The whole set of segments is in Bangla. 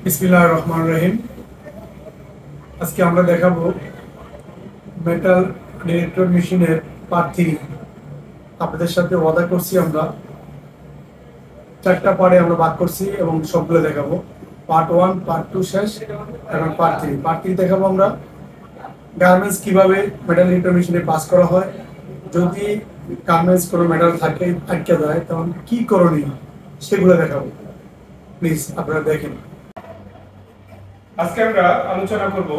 বিসমিল্লাহির রহমানির রহিম। আজকে আমরা দেখাবো মেটাল ডিটেক্টর মেশিনের পার্ট 3। আপনাদের সাথে ওয়াদা করছি আমরা 4টা পার্টে আমরা ভাগ করছি এবং সবগুলো দেখাবো। পার্ট 1, পার্ট 2 শেষ, এখন পার্ট 3। পার্ট 3 দেখাবো আমরা গার্মেন্টস কিভাবে মেটাল ডিটেক্টর মেশিনে পাস করা হয়। যদি গার্মেন্টস কোনো মেটাল থাকে আটকে যায় তখন কি করণীয় সেগুলো দেখাবো। প্লিজ আপনারা দেখেন। আজকে আমরা আলোচনা করব।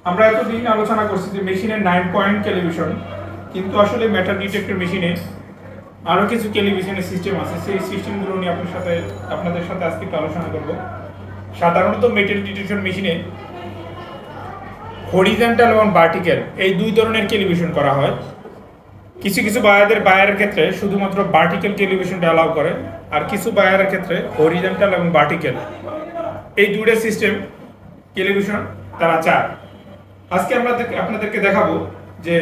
আমরা এতদিন আলোচনা করছি যে মেশিনের 9 পয়েন্ট ক্যালিব্রেশন, কিন্তু আসলে মেটাল ডিটেক্টর মেশিনে আরও কিছু ক্যালিব্রেশনের সিস্টেম আছে। সেই সিস্টেমগুলো নিয়ে আপনাদের সাথে আজকে একটু আলোচনা করব। সাধারণত মেটাল ডিটেকশন মেশিনে হরিজন্টাল এবং ভার্টিক্যাল এই দুই ধরনের ক্যালিব্রেশন করা হয়। কিছু কিছু বায়ারের ক্ষেত্রে শুধুমাত্র ভার্টিক্যাল ক্যালিব্রেশনটা অ্যালাউ করে, আর কিছু বায়ারের ক্ষেত্রে হরিজন্টাল এবং ভার্টিক্যাল এই দুইটা সিস্টেম ক্যালিব্রেশন তারা চায়। আজকে আপনাদেরকে দেখাবো যে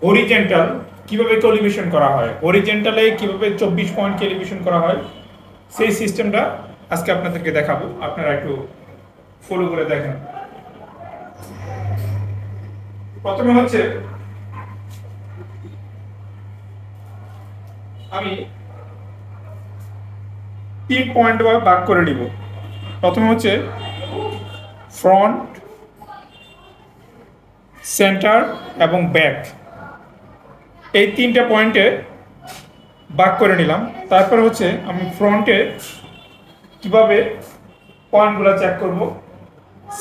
হরিজন্টাল কিভাবে ক্যালিব্রেশন করা হয়, হরিজন্টালে কিভাবে 24 পয়েন্ট ক্যালিব্রেশন করা হয়, সেই সিস্টেমটা আজকে আপনাদেরকে দেখাবো। আপনারা একটু ফলো করে দেখেন। প্রথমে হচ্ছে আমি 3 পয়েন্ট ভাগ করে নিব। প্রথমে হচ্ছে ফ্রন্ট, সেন্টার এবং ব্যাক, এই 3টে পয়েন্টে ভাগ করে নিলাম। তারপর হচ্ছে আমি ফ্রন্টে কিভাবে পয়েন্টগুলো চেক করব,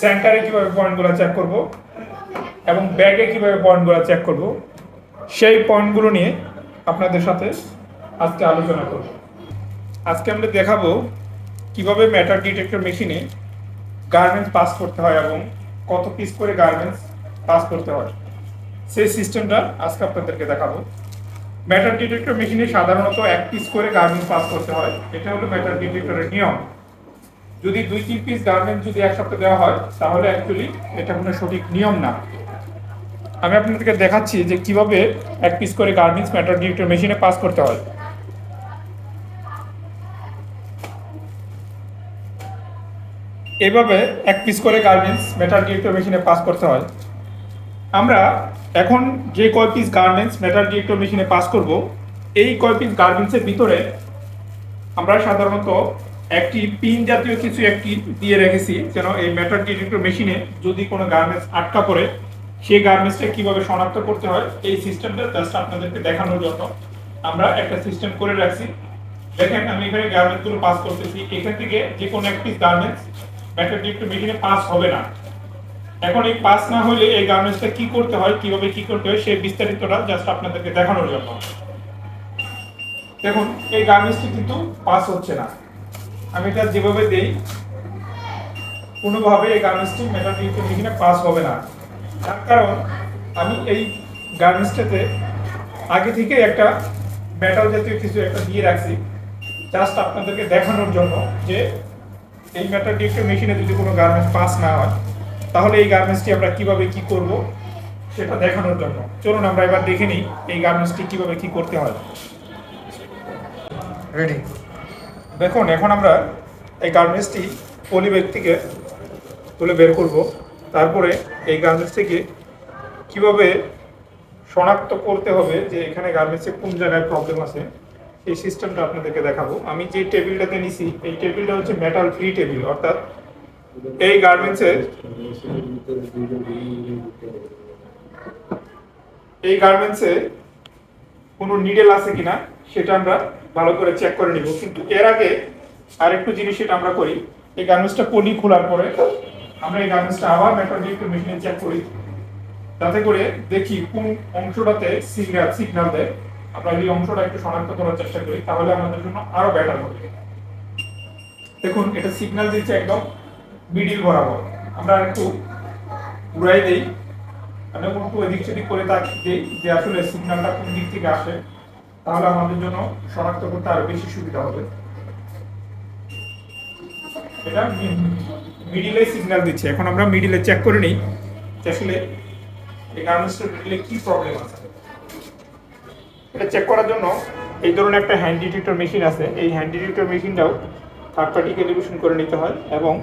সেন্টারে কিভাবে পয়েন্টগুলো চেক করব এবং ব্যাকে কিভাবে পয়েন্টগুলো চেক করব, সেই পয়েন্টগুলো নিয়ে আপনাদের সাথে আজকে আলোচনা করব। আজকে আমরা দেখাবো কিভাবে মেটাল ডিটেক্টর মেশিনে গার্মেন্টস পাস করতে হয় এবং কত পিস করে গার্মেন্টস পাস করতে হয়, সেই সিস্টেমটা আজকে আপনাদেরকে দেখাবো। মেটাল ডিটেক্টর মেশিনে সাধারণত 1 পিস করে গার্মেন্টস পাস করতে হয়, এটা হলো মেটাল ডিটেক্টরের নিয়ম। যদি 2-3 পিস গার্মেন্টস যদি একসাথে দেওয়া হয় তাহলে অ্যাকচুয়ালি এটা কোনো সঠিক নিয়ম না। আমি আপনাদেরকে দেখাচ্ছি যে কিভাবে 1 পিস করে গার্মেন্টস মেটাল ডিটেক্টর মেশিনে পাস করতে হয়। এভাবে 1 পিস করে গার্মেন্টস মেটাল ডিটেক্টর মেশিনে পাস করতে হয়। আমরা এখন যে কয় পিস গার্মেন্টস মেটাল ডিটেক্টর মেশিনে পাস করব, এই কয় পিস গার্মেন্টসের ভিতরে আমরা সাধারণত একটি পিন জাতীয় কিছু একটি দিয়ে রেখেছি, যেন এই মেটাল ডিটেক্টর মেশিনে যদি কোনো গার্মেন্টস আটকা পড়ে সেই গার্মেন্টসটা কিভাবে শনাক্ত করতে হয়, এই সিস্টেমটা জাস্ট আপনাদেরকে দেখানোর জন্য আমরা একটা সিস্টেম করে রাখছি। দেখেন আমি এখানে গার্মেন্টসগুলো পাস করতেছি, এখান থেকে যে কোনো এক পিস গার্মেন্টস মেটাল ডিটেক্টর মেশিনে পাস হবে না। এখন এই পাস না হলে এই গার্মেন্টসটা কি করতে হয়, কিভাবে কি করতে হয়, সেই বিস্তারিতটা জাস্ট আপনাদেরকে দেখানোর জন্য। দেখুন এই গার্মেন্টসটি কিন্তু পাস হচ্ছে না, আমি এটা যেভাবে দেই কোনোভাবে এই গার্মেন্টসটি মেটাল ডিটেক্টর মেশিনে পাস হবে না। তার কারণ আমি এই গার্মেন্টসটাতে আগে থেকে একটা মেটাল জাতীয় কিছু একটা দিয়ে রাখছি, জাস্ট আপনাদেরকে দেখানোর জন্য যে এই মেটাল ডিটেক্টর মেশিনে যদি কোনো গার্মেন্টস পাস না হয় তাহলে এই গার্মেন্টসটি আমরা কিভাবে কি করব সেটা দেখানোর জন্য। চলুন আমরা এবার দেখে নিই এই গার্মেন্টসটি কিভাবে কি করতে হয়। রেডি। দেখুন এখন আমরা এই গার্মেন্টসটি পলি ব্যাগ থেকে তুলে বের করব। তারপরে এই গার্মেন্টস থেকে কিভাবে শনাক্ত করতে হবে যে এখানে গার্মেন্টসে কোন জায়গায় প্রবলেম আছে, এই সিস্টেমটা আপনাদেরকে দেখাবো। আমি যে টেবিলটাতে নিছি এই টেবিলটা হচ্ছে মেটাল ফ্রি টেবিল, অর্থাৎ এই গার্মেন্টসে কোনো নিডেল আছে কিনা সেটা আমরা ভালো করে চেক করে নিব। কিন্তু এর আগে আরেকটু জিনিস সেটা আমরা করি, এই গার্মেন্টসটা পলি খোলার পরে আমরা এই গার্মেন্টসটা আবার মেটাল ডিটেক্টর মেশিনে চেক করি, তাতে করে দেখি কোন অংশটাতে সিগন্যাল দেয়। আমরা এই অংশটা একটু শনাক্ত করার চেষ্টা করি, তাহলে আমাদের জন্য আরো বেটার হবে। দেখুন এটা সিগন্যাল দিচ্ছে একদম মিডিল বরাবর, আমরা একটু ঘুরাই দেই, আমরা একটু এদিক সেদিক করে দিই যে আসলে সিগন্যালটা কোন দিক থেকে আসে, তাহলে আমাদের জন্য শনাক্ত করতে আরো বেশি সুবিধা হবে। এটা মিডিলে সিগন্যাল দিচ্ছে, এখন আমরা মিডিলে চেক করে নিই যে আসলে এই গার্মেন্টসের মিডিলে কি প্রবলেম আছে। এটা চেক করার জন্য এই ধরনের একটা হ্যান্ড ডিটেক্টর মেশিন আছে, এই হ্যান্ড ডিটেক্টর মেশিনটাও থার্ড পার্টি ক্যালিব্রেশন করে নিতে হয় এবং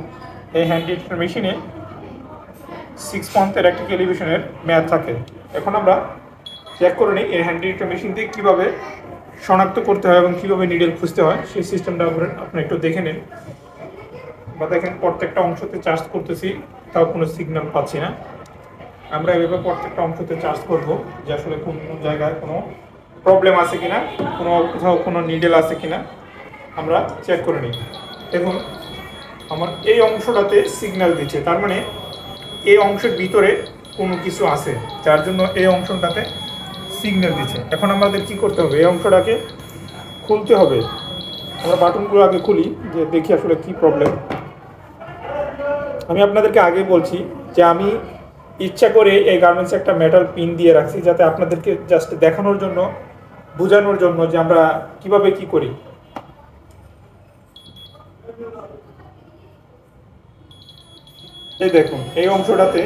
এই হ্যান্ড এডিটর মেশিনে 6 মান্থের একটা ক্যালিব্রেশনের মেয়াদ থাকে। এখন আমরা চেক করে নিই এই হ্যান্ড এডিটর মেশিন দিয়ে কীভাবে শনাক্ত করতে হয় এবং কীভাবে নিডেল খুঁজতে হয় সেই সিস্টেমটা আপনি একটু দেখে নিন। বা দেখেন প্রত্যেকটা অংশতে চার্জ করতেছি, তাও কোনো সিগন্যাল পাচ্ছি না। আমরা এভাবে প্রত্যেকটা অংশতে চার্জ করব যে আসলে কোন জায়গায় কোনো প্রবলেম আছে কিনা, কোথাও কোনো নিডেল আছে কিনা আমরা চেক করে নিই। দেখুন আমার এই অংশটাতে সিগন্যাল দিচ্ছে, তার মানে এই অংশের ভিতরে কোনো কিছু আছে যার জন্য এই অংশটাতে সিগন্যাল দিচ্ছে। এখন আমাদের কি করতে হবে, এই অংশটাকে খুলতে হবে। আমরা বাটনগুলো আগে খুলি যে দেখি আসলে কি প্রবলেম। আমি আপনাদেরকে আগে বলছি যে আমি ইচ্ছা করে এই গার্মেন্টসে একটা মেটাল পিন দিয়ে রাখছি যাতে আপনাদেরকে জাস্ট দেখানোর জন্য, বোঝানোর জন্য যে আমরা কিভাবে কি করি। এই দেখুন এই অংশটাতে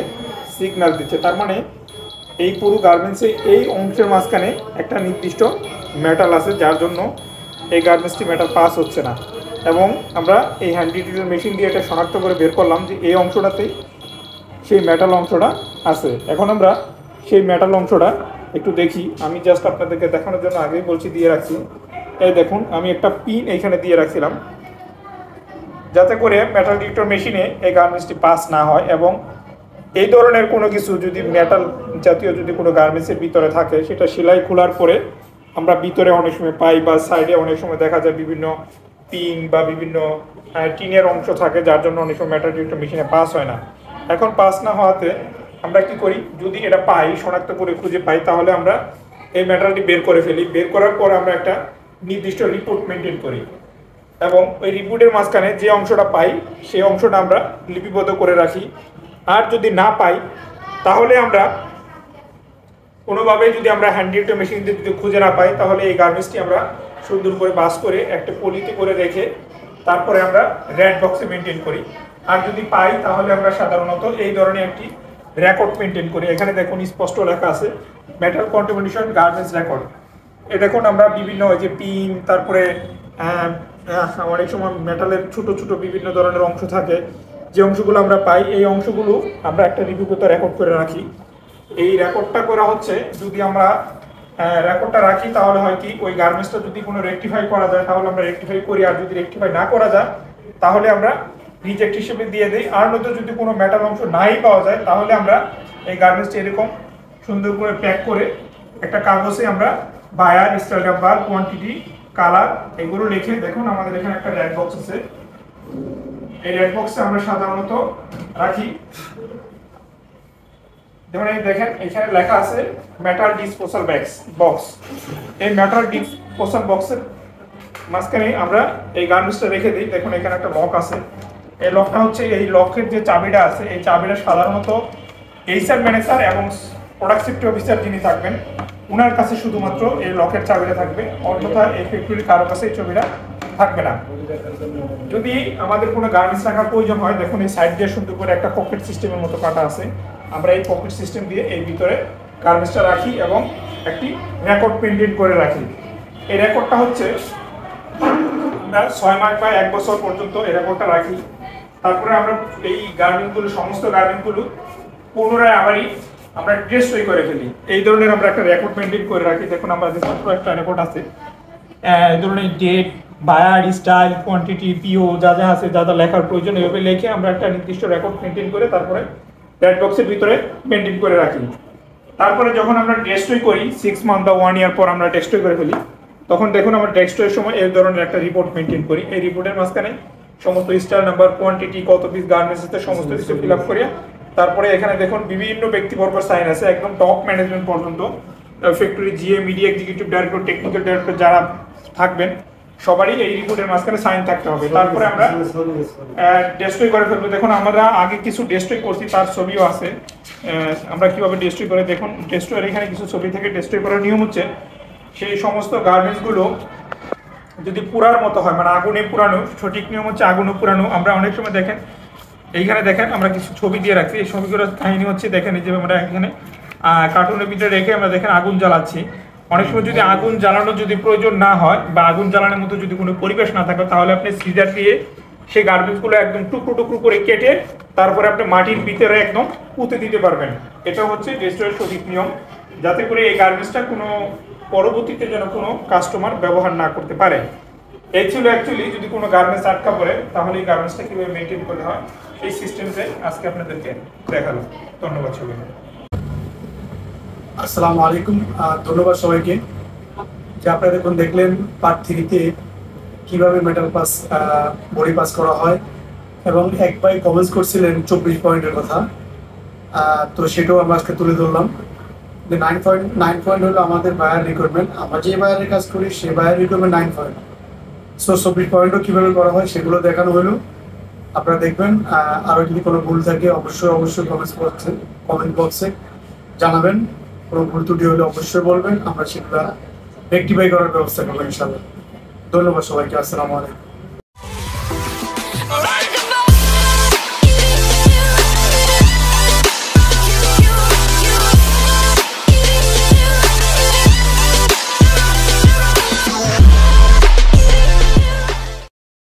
সিগন্যাল দিচ্ছে, তার মানে এই পুরো গার্মেন্টসে এই অংশের মাঝখানে একটা নির্দিষ্ট মেটাল আছে যার জন্য এই গার্মেন্টসটি মেটাল পাস হচ্ছে না। এবং আমরা এই হ্যান্ড এডিটর মেশিন দিয়ে এটা শনাক্ত করে বের করলাম যে এই অংশটাতেই সেই মেটাল অংশটা আছে। এখন আমরা সেই মেটাল অংশটা একটু দেখি। আমি জাস্ট আপনাদেরকে দেখানোর জন্য আগেই বলছি দিয়ে রাখছি। এই দেখুন আমি একটা পিন এইখানে দিয়ে রাখছিলাম যাতে করে মেটাল ডিটেক্টর মেশিনে এই গার্মেন্টসটি পাস না হয় এবং এই ধরনের কোনো কিছু যদি মেটাল জাতীয় যদি কোনো গার্মেন্টসের ভিতরে থাকে সেটা সেলাই খোলার পরে আমরা ভিতরে অনেক সময় পাই বা সাইডে অনেক সময় দেখা যায় বিভিন্ন পিন বা বিভিন্ন টিনের অংশ থাকে যার জন্য অনেক সময় মেটাল ডিটেক্টর মেশিনে পাস হয় না। এখন পাস না হওয়াতে আমরা কি করি, যদি এটা পাই, শনাক্ত করে খুঁজে পাই, তাহলে আমরা এই মেটালটি বের করে ফেলি। বের করার পর আমরা একটা নির্দিষ্ট রিপোর্ট মেনটেন করি এবং ওই রিপোর্টের মাঝখানে যে অংশটা পাই সেই অংশটা আমরা লিপিবদ্ধ করে রাখি। আর যদি না পাই তাহলে আমরা কোনোভাবে যদি আমরা হ্যান্ড ডিটেক্টর মেশিন দিয়ে যদি খুঁজে না পাই তাহলে এই গার্মেন্টসটি আমরা সুন্দর করে বাস করে একটা পলিতে করে রেখে তারপরে আমরা রেড বক্সে মেনটেন করি। আর যদি পাই তাহলে আমরা সাধারণত এই ধরনের একটি রেকর্ড মেনটেন করি। এখানে দেখুন স্পষ্ট লেখা আছে মেটাল কন্টামিনেশন গার্মেন্টস রেকর্ড। এ দেখুন আমরা বিভিন্ন ওই যে পিন, তারপরে অনেক সময় মেটালের ছোট ছোট বিভিন্ন ধরনের অংশ থাকে, যে অংশগুলো আমরা পাই এই অংশগুলো আমরা একটা রিভিউগত রেকর্ড করে রাখি। এই রেকর্ডটা করা হচ্ছে, যদি আমরা রেকর্ডটা রাখি তাহলে হয় কি ওই গার্মেন্টসটা যদি কোনো রেকটিফাই করা যায় তাহলে আমরা রেকটিফাই করি, আর যদি রেকটিফাই না করা যায় তাহলে আমরা রিজেক্ট হিসেবে দিয়ে দিই। আর নয়তো যদি কোনো মেটাল অংশ নাই পাওয়া যায় তাহলে আমরা এই গার্মেন্টসটি এরকম সুন্দর করে প্যাক করে একটা কাগজে আমরা buyer, style number, quantity, colour এগুলো লিখে, দেখুন আমাদের এখানে একটা রেড বক্স আছে, এই রেড বক্সে আমরা সাধারণত রাখি। যেমন এই দেখেন এখানে লেখা আছে মেটাল ডিসপোজাল বক্স। এই মেটাল ডিসপোজাল বক্সের মাঝখানে আমরা এই গার্মেন্টসটা রেখে দিই। দেখুন এখানে একটা লক আছে, এই লকটা হচ্ছে, এই লকের যে চাবিটা আছে এই চাবিটা সাধারণত এইচআর ম্যানেজার এবং প্রোডাক্ট সেফটি অফিসার যিনি থাকবেন ওনার কাছে শুধুমাত্র এই লকের চাবিটা থাকবে, অন্যথা এই ফ্যাক্টরির কারো কাছে এই চাবিটা থাকবে না। যদি আমাদের কোনো গার্মেন্টস রাখার প্রয়োজন হয়, দেখুন এই সাইড দিয়ে সুন্দর করে একটা পকেট সিস্টেমের মতো কাটা আছে, আমরা এই পকেট সিস্টেম দিয়ে এর ভিতরে গার্মেন্টসটা রাখি এবং একটি রেকর্ড মেনটেন করে রাখি। এই রেকর্ডটা হচ্ছে আমরা 6 মাস বা 1 বছর পর্যন্ত এই রেকর্ডটা রাখি। তারপরে আমরা এই গার্মেন্টগুলো, সমস্ত গার্মেন্টগুলো পুনরায় আবারই আমরা ডেস্ট্রয় করে ফেলি। এই ধরনের আমরা একটা রেকর্ড মেনটেন করে রাখি। দেখুন আমাদের ছোট্ট একটা রেকর্ড আছে, এই ধরনের ডেট, বায়ার, স্টাইল, কোয়ান্টিটি, পিও যা যা আছে, যা যা লেখার প্রয়োজন এভাবে লিখে আমরা একটা নির্দিষ্ট রেকর্ড মেনটেন করে তারপরে রেড বক্সের ভিতরে মেনটেন করে রাখি। তারপরে যখন আমরা ডেস্ট্রয় করি 6 মান্থ বা 1 ইয়ার পর আমরা ডেস্ট্রয় করে ফেলি, তখন দেখুন আমরা ডেস্ট্রয়ের সময় এই ধরনের একটা রিপোর্ট মেনটেন করি। এই রিপোর্টের মাঝখানে সমস্ত স্টাইল নাম্বার, কোয়ান্টিটি, কত পিস গার্মেন্টস আছে সমস্ত কিছু ফিল আপ করিয়া তারপরে এখানে দেখুন বিভিন্ন ব্যক্তিবর্গ সাইন আছে, একদম টপ ম্যানেজমেন্ট পর্যন্ত, factory GM, media executive director, technical director যারা থাকবেন সবারই এই রিপোর্টের মাঝখানে সাইন থাকতে হবে। তারপরে আমরা ডেস্ট্রয় করে ফেলবো। দেখুন আমরা আগে কিছু ডেস্ট্রয় করছি, তার ছবিও আছে, আমরা কিভাবে ডেস্ট্রয় করে, দেখুন ডেস্ট্রয়ের এখানে কিছু ছবি থেকে ডেস্ট্রয় করার নিয়ম হচ্ছে সেই সমস্ত গার্মেন্টসগুলো যদি পুরার মতো হয়, মানে আগুনে পুরানো, সঠিক নিয়ম হচ্ছে আগুনে পুরানো। আমরা অনেক সময় দেখেন এইখানে দেখেন আমরা কিছু ছবি দিয়ে রাখছি, এই ছবিগুলোর কাহিনী হচ্ছে দেখেন এই যে আমরা এখানে কার্টুনের ভিতরে রেখে আমরা দেখেন আগুন জ্বালাচ্ছি। অনেক সময় যদি আগুন জ্বালানোর যদি প্রয়োজন না হয় বা আগুন জ্বালানোর মতো যদি কোনো পরিবেশ না থাকে, তাহলে আপনি সিজার দিয়ে সেই গার্বেজগুলো একদম টুকরো টুকরো করে কেটে তারপরে আপনি মাটির ভিতরে একদম পুঁতে দিতে পারবেন। এটা হচ্ছে ডেস্ট্রয়ের সঠিক নিয়ম, যাতে করে এই গার্বেজটা কোনো পরবর্তীতে যেন কোনো কাস্টমার ব্যবহার না করতে পারে। এই ছিল অ্যাকচুয়ালি যদি কোনো গার্মেন্টস আটকা পড়ে তাহলে এই গার্মেন্টসটা কীভাবে মেনটেন করতে হয় সেই সিস্টেমটাই আজকে আপনাদেরকে দেখালো। ধন্যবাদ সবাইকে। আসসালামু আলাইকুম, ধন্যবাদ সবাইকে। যে আপনারা দেখুন দেখলেন পার্ট 3-তে কিভাবে মেটাল পাস বডি পাস করা হয়, এবং এক ভাই কমেন্টস করছিলেন 24 পয়েন্টের কথা, তো সেটাও আমরা আজকে তুলে ধরলাম। যে 9 পয়েন্ট হলো আমাদের বায়ার রিকোয়ারমেন্ট, আমরা যে বায়ারের কাজ করি সেই বায়ার রিকোয়ারমেন্ট 9 পয়েন্ট। সো 24 পয়েন্টও কীভাবে করা হয় সেগুলো দেখানো হলো, আপনারা দেখবেন। আরও যদি কোনো ভুল থাকে অবশ্যই কমেন্ট বক্সে জানাবেন। কোনো ভুল ত্রুটি হলে অবশ্যই বলবেন, আমরা সেগুলো রেক্টিফাই করার ব্যবস্থা করবো ইনশাআল্লাহ। ধন্যবাদ সবাইকে, আসসালামু আলাইকুম।